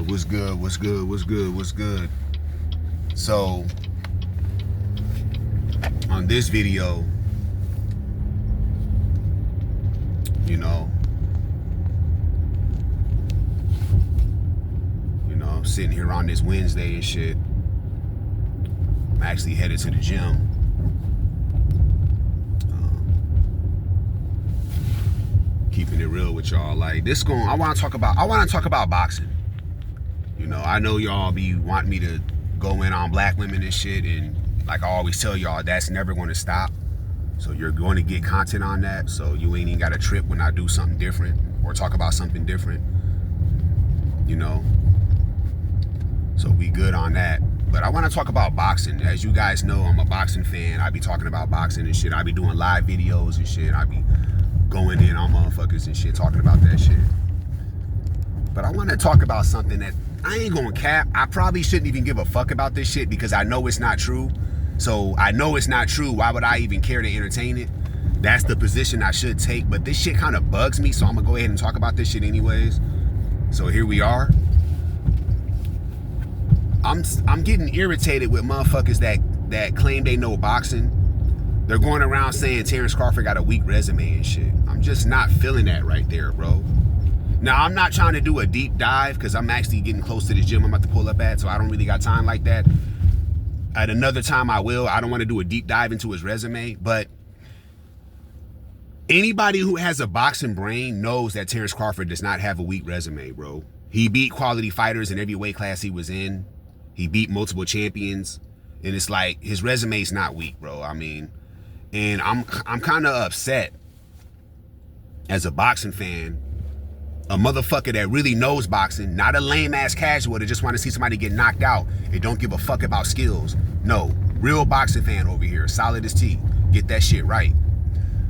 What's good? What's good? What's good? What's good? So, on this video, I'm sitting here on this Wednesday and shit. I'm actually headed to the gym. Keeping it real with y'all. Like this I want to talk about boxing. I know y'all be wanting me to go in on black women and shit, and like I always tell y'all, that's never going to stop. So you're going to get content on that. So you ain't even got to trip when I do something different or talk about something different. So we good on that. But I want to talk about boxing. As you guys know, I'm a boxing fan. I be talking about boxing and shit. I be doing live videos and shit. I be going in on motherfuckers and shit, talking about that shit. But I want to talk about something that I ain't gonna cap. I probably shouldn't even give a fuck about this shit because I know it's not true. So I know it's not true. Why would I even care to entertain it? That's the position I should take. But this shit kind of bugs me, so I'm gonna go ahead and talk about this shit anyways. So here we are. I'm getting irritated with motherfuckers that claim they know boxing. They're going around saying Terence Crawford got a weak resume and shit. I'm just not feeling that right there, bro. Now, I'm not trying to do a deep dive because I'm actually getting close to the gym I'm about to pull up at, so I don't really got time like that. At another time, I will. I don't want to do a deep dive into his resume, but anybody who has a boxing brain knows that Terence Crawford does not have a weak resume, bro. He beat quality fighters in every weight class he was in. He beat multiple champions, and it's like his resume's not weak, bro. I mean, and I'm kind of upset as a boxing fan, a motherfucker that really knows boxing, not a lame ass casual that just want to see somebody get knocked out and don't give a fuck about skills. No, real boxing fan over here, Solidus-T. Get that shit right.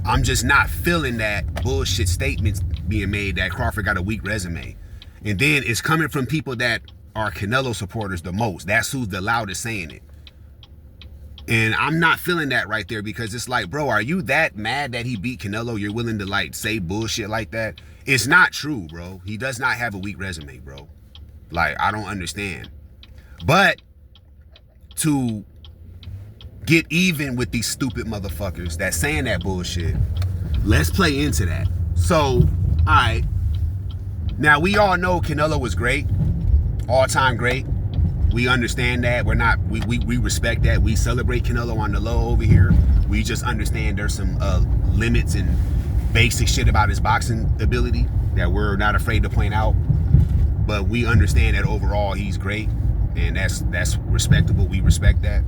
I'm just not feeling that bullshit statements being made that Crawford got a weak resume. And then it's coming from people that are Canelo supporters the most. That's who's the loudest saying it. And I'm not feeling that right there because it's like, bro, are you that mad that he beat Canelo? You're willing to like say bullshit like that? It's not true, bro. He does not have a weak resume, bro. Like, I don't understand. But to get even with these stupid motherfuckers that saying that bullshit, let's play into that. So, all right. Now, we all know Canelo was great. All-time great. We understand that. We respect that. We celebrate Canelo on the low over here. We just understand there's some limits and basic shit about his boxing ability that we're not afraid to point out. But we understand that overall he's great, and that's respectable. We respect that.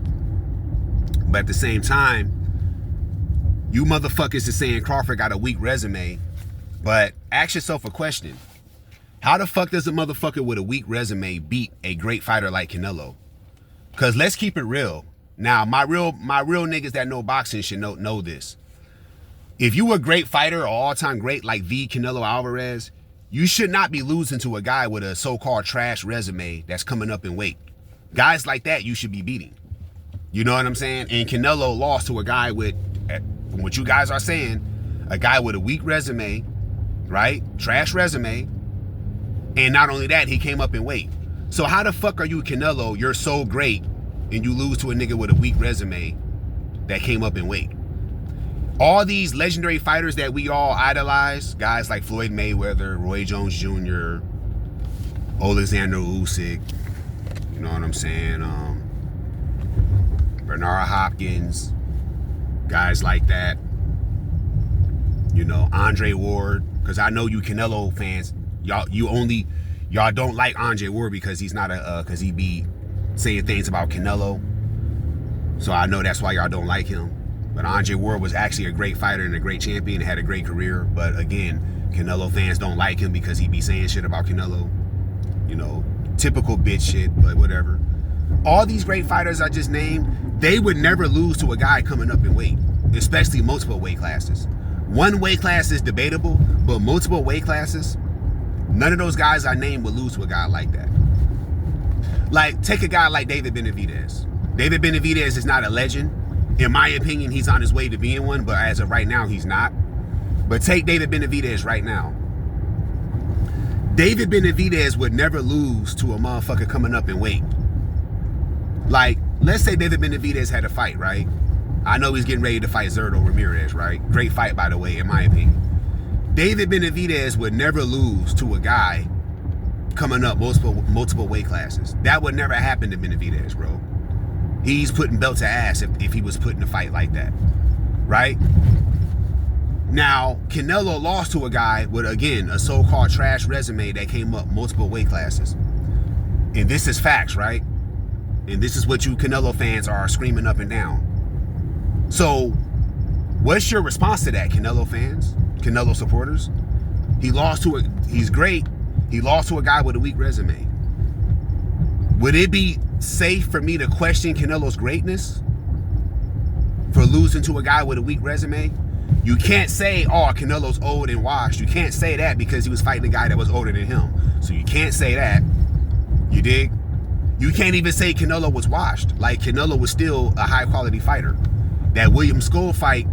But at the same time, you motherfuckers is saying Crawford got a weak resume, but ask yourself a question. How the fuck does a motherfucker with a weak resume beat a great fighter like Canelo? Because let's keep it real. Now, my real niggas that know boxing should know this. If you a great fighter or all-time great like the Canelo Alvarez, you should not be losing to a guy with a so-called trash resume that's coming up in weight. Guys like that you should be beating. You know what I'm saying? And Canelo lost to a guy with, from what you guys are saying, a guy with a weak resume, right? Trash resume. And not only that, he came up in weight. So how the fuck are you Canelo? You're so great, and you lose to a nigga with a weak resume that came up in weight. All these legendary fighters that we all idolize, guys like Floyd Mayweather, Roy Jones Jr., Alexander Usyk, you know what I'm saying? Bernard Hopkins, guys like that. Andre Ward, because I know you Canelo fans, y'all don't like Andre Ward because he's not because he be saying things about Canelo. So I know that's why y'all don't like him. But Andre Ward was actually a great fighter and a great champion and had a great career. But again, Canelo fans don't like him because he be saying shit about Canelo. Typical bitch shit, but whatever. All these great fighters I just named, they would never lose to a guy coming up in weight, especially multiple weight classes. One weight class is debatable, but multiple weight classes, none of those guys I named would lose to a guy like that. Like, take a guy like David Benavidez. David Benavidez is not a legend. In my opinion, he's on his way to being one, but as of right now, he's not. But take David Benavidez right now. David Benavidez would never lose to a motherfucker coming up in weight. Like, let's say David Benavidez had a fight, right? I know he's getting ready to fight Zurdo Ramirez, right? Great fight, by the way, in my opinion. David Benavidez would never lose to a guy coming up multiple weight classes. That would never happen to Benavidez, bro. He's putting belt to ass if he was put in a fight like that, right? Now, Canelo lost to a guy with, again, a so-called trash resume that came up multiple weight classes. And this is facts, right? And this is what you Canelo fans are screaming up and down. So, what's your response to that, Canelo fans? Canelo supporters? He's great. He lost to a guy with a weak resume. Would it be safe for me to question Canelo's greatness for losing to a guy with a weak resume? You can't say, oh, Canelo's old and washed. You can't say that because he was fighting a guy that was older than him. So you can't say that. You dig? You can't even say Canelo was washed. Like, Canelo was still a high-quality fighter. That William Skull fight,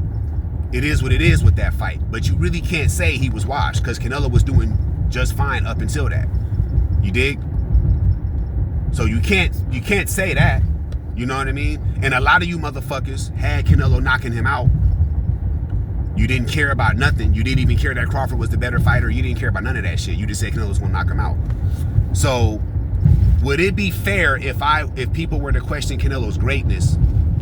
it is what it is with that fight. But you really can't say he was washed because Canelo was doing just fine up until that. You dig? So you can't say that. You know what I mean? And a lot of you motherfuckers had Canelo knocking him out. You didn't care about nothing. You didn't even care that Crawford was the better fighter. You didn't care about none of that shit. You just said Canelo was gonna knock him out. So would it be fair if people were to question Canelo's greatness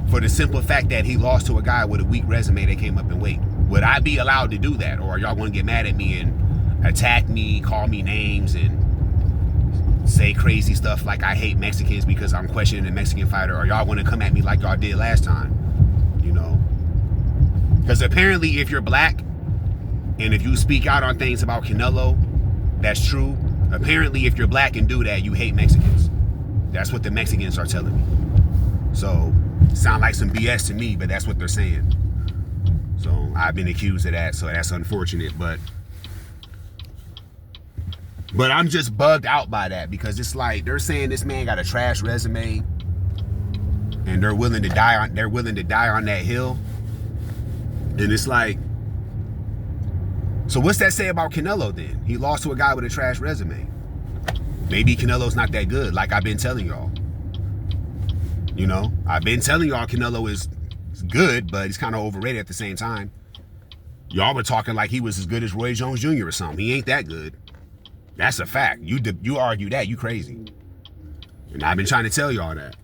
for the simple fact that he lost to a guy with a weak resume that came up in weight? Would I be allowed to do that? Or are y'all gonna get mad at me and attack me, call me names, and say crazy stuff like I hate Mexicans because I'm questioning a Mexican fighter? Or y'all gonna come at me like y'all did last time? You know? Because apparently if you're black and if you speak out on things about Canelo, that's true. Apparently if you're black and do that, you hate Mexicans. That's what the Mexicans are telling me. So, sound like some BS to me, but that's what they're saying. So, I've been accused of that, so that's unfortunate, but I'm just bugged out by that because it's like they're saying this man got a trash resume and they're willing to die on that hill. And it's like, so what's that say about Canelo then? He lost to a guy with a trash resume. Maybe Canelo's not that good, like I've been telling y'all. You know, I've been telling y'all Canelo is good, but he's kind of overrated at the same time. Y'all were talking like he was as good as Roy Jones Jr. or something. He ain't that good. That's a fact. You argue that, you crazy. And I've been trying to tell y'all that.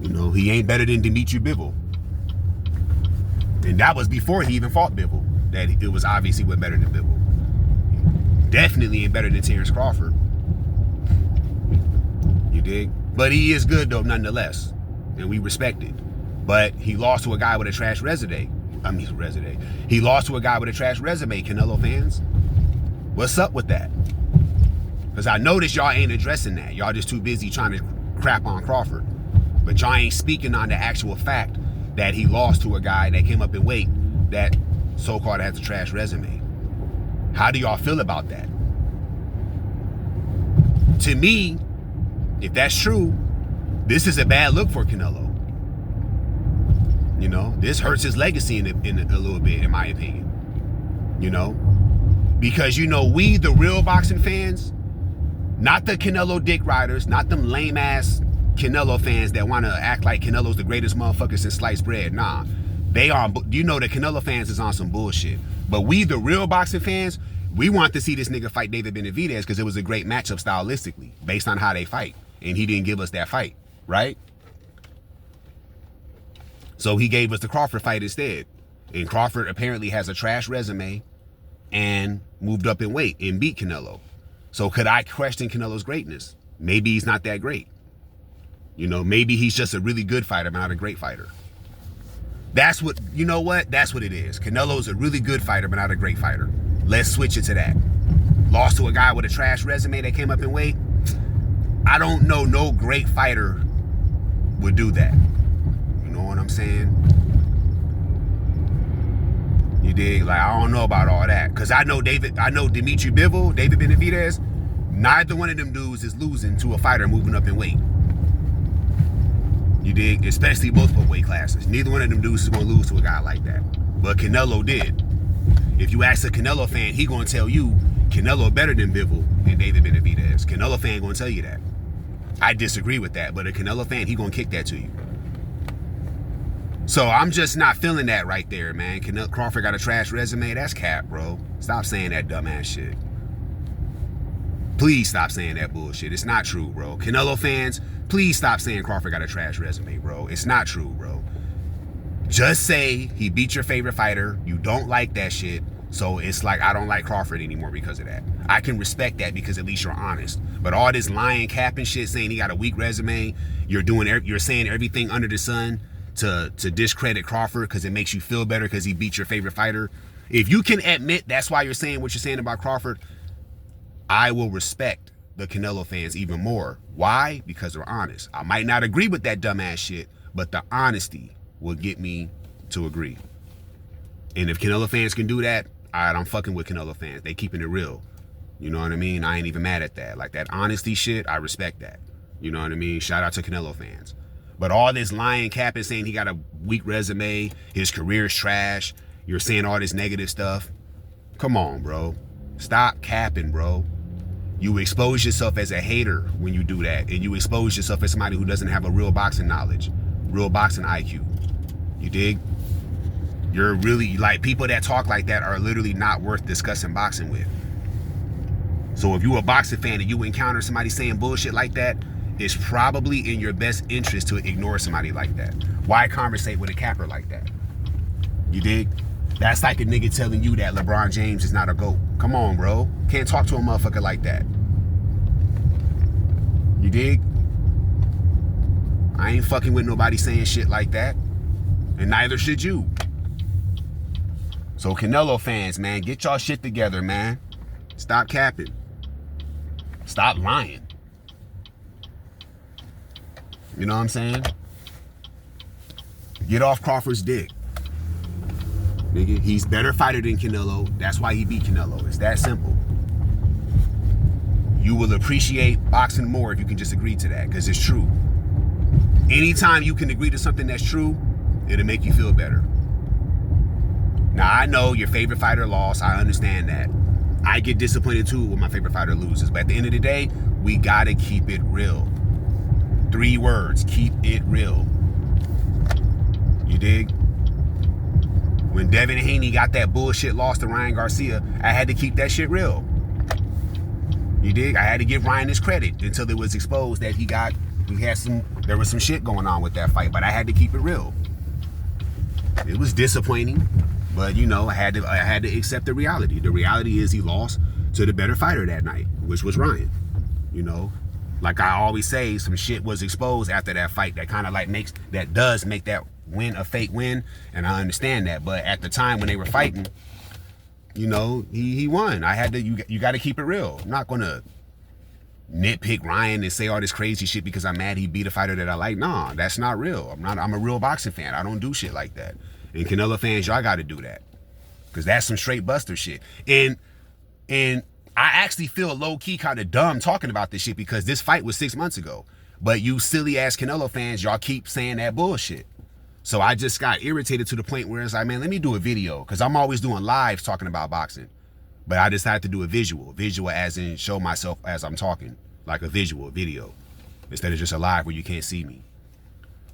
You know, he ain't better than Dimitri Bivol. And that was before he even fought Bivol. That it was obviously what better than Bivol. Definitely ain't better than Terence Crawford. You dig? But he is good though, nonetheless. And we respect it. But he lost to a guy with a trash resume. He lost to a guy with a trash resume, Canelo fans. What's up with that? Because I noticed y'all ain't addressing that. Y'all just too busy trying to crap on Crawford. But y'all ain't speaking on the actual fact that he lost to a guy that came up in weight that so-called has a trash resume. How do y'all feel about that? To me, if that's true, this is a bad look for Canelo. You know, this hurts his legacy in a little bit, in my opinion. You know? Because, you know, we, the real boxing fans, not the Canelo dick riders, not them lame-ass Canelo fans that want to act like Canelo's the greatest motherfucker since sliced bread. Nah. You know the Canelo fans is on some bullshit. But we, the real boxing fans, we want to see this nigga fight David Benavidez because it was a great matchup stylistically based on how they fight. And he didn't give us that fight, right? So he gave us the Crawford fight instead. And Crawford apparently has a trash resume and moved up in weight and beat Canelo. So could I question Canelo's greatness? Maybe he's not that great. You know, maybe he's just a really good fighter, but not a great fighter. That's what, you know what? That's what it is. Canelo's a really good fighter, but not a great fighter. Let's switch it to that. Lost to a guy with a trash resume that came up in weight. I don't know no great fighter would do that. You know what I'm saying? You dig? Like, I don't know about all that. Because I know Dimitri Bivol, David Benavidez, neither one of them dudes is losing to a fighter moving up in weight. You dig? Especially multiple weight classes. Neither one of them dudes is going to lose to a guy like that. But Canelo did. If you ask a Canelo fan, he going to tell you Canelo better than Bivol and David Benavidez. Canelo fan gonna tell you that. I disagree with that, but a Canelo fan, he gonna kick that to you. So I'm just not feeling that right there, man. Crawford got a trash resume. That's cap, bro. Stop saying that dumbass shit. Please stop saying that bullshit. It's not true, bro. Canelo fans, please stop saying Crawford got a trash resume, bro. It's not true, bro. Just say he beat your favorite fighter. You don't like that shit. So it's like, I don't like Crawford anymore because of that. I can respect that because at least you're honest. But all this lying, capping shit, saying he got a weak resume, you're saying everything under the sun to discredit Crawford because it makes you feel better because he beat your favorite fighter. If you can admit that's why you're saying what you're saying about Crawford, I will respect the Canelo fans even more. Why? Because they're honest. I might not agree with that dumbass shit, but the honesty will get me to agree. And if Canelo fans can do that, all right, I'm fucking with Canelo fans. They keeping it real. You know what I mean? I ain't even mad at that. Like that honesty shit, I respect that. You know what I mean? Shout out to Canelo fans. But all this lying, capping, saying he got a weak resume, his career's trash, you're saying all this negative stuff. Come on, bro. Stop capping, bro. You expose yourself as a hater when you do that. And you expose yourself as somebody who doesn't have a real boxing knowledge, real boxing IQ. You dig? You're really, like, people that talk like that are literally not worth discussing boxing with. So if you're a boxing fan and you encounter somebody saying bullshit like that, it's probably in your best interest to ignore somebody like that. Why conversate with a capper like that? You dig? That's like a nigga telling you that LeBron James is not a GOAT. Come on, bro. Can't talk to a motherfucker like that. You dig? I ain't fucking with nobody saying shit like that. And neither should you. So Canelo fans, man, get y'all shit together, man. Stop capping. Stop lying. You know what I'm saying? Get off Crawford's dick. Nigga, he's better fighter than Canelo. That's why he beat Canelo. It's that simple. You will appreciate boxing more if you can just agree to that, because it's true. Anytime you can agree to something that's true, it'll make you feel better. Now, I know your favorite fighter lost. I understand that. I get disappointed too when my favorite fighter loses. But at the end of the day, we gotta keep it real. 3 words, keep it real. You dig? When Devin Haney got that bullshit loss to Ryan Garcia, I had to keep that shit real. You dig? I had to give Ryan his credit until it was exposed that there was some shit going on with that fight, but I had to keep it real. It was disappointing, but you know, I had to accept the reality. The reality is he lost to the better fighter that night, which was Ryan. You know, like I always say, some shit was exposed after that fight that kind of like does make that win a fake win, and I understand that. But at the time when they were fighting, you know, he won. I had to. You got to keep it real. I'm not gonna nitpick Ryan and say all this crazy shit because I'm mad he beat a fighter that I like. Nah, that's not real. I'm a real boxing fan. I don't do shit like that. And Canelo fans, y'all got to do that, because that's some straight buster shit. And I actually feel low key kind of dumb talking about this shit because this fight was 6 months ago. But you silly ass Canelo fans, y'all keep saying that bullshit. So I just got irritated to the point where it's like, man, let me do a video, because I'm always doing lives talking about boxing. But I decided to do a visual as in show myself as I'm talking, like a video, instead of just a live where you can't see me.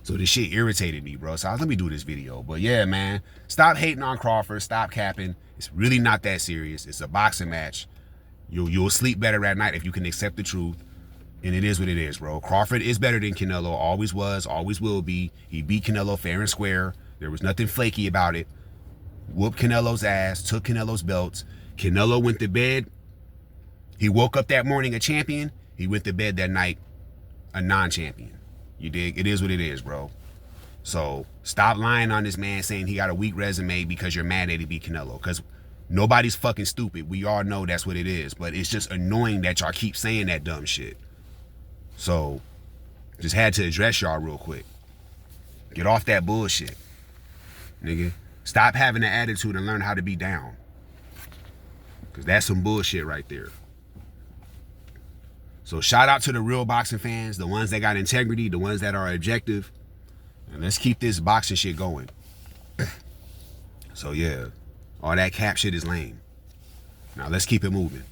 So this shit irritated me, bro. So let me do this video. But yeah, man, stop hating on Crawford. Stop capping. It's really not that serious. It's a boxing match. You'll sleep better at night if you can accept the truth. And it is what it is, bro. Crawford is better than Canelo. Always was, always will be. He beat Canelo fair and square. There was nothing flaky about it. Whooped Canelo's ass, took Canelo's belts. Canelo went to bed. He woke up that morning a champion. He went to bed that night a non-champion. You dig? It is what it is, bro. So stop lying on this man saying he got a weak resume because you're mad that he beat Canelo. Because nobody's fucking stupid. We all know that's what it is. But it's just annoying that y'all keep saying that dumb shit. So just had to address y'all real quick. Get off that bullshit, nigga. Stop having an attitude and learn how to be down. Because that's some bullshit right there. So shout out to the real boxing fans, the ones that got integrity, the ones that are objective. And let's keep this boxing shit going. So yeah, all that cap shit is lame. Now let's keep it moving.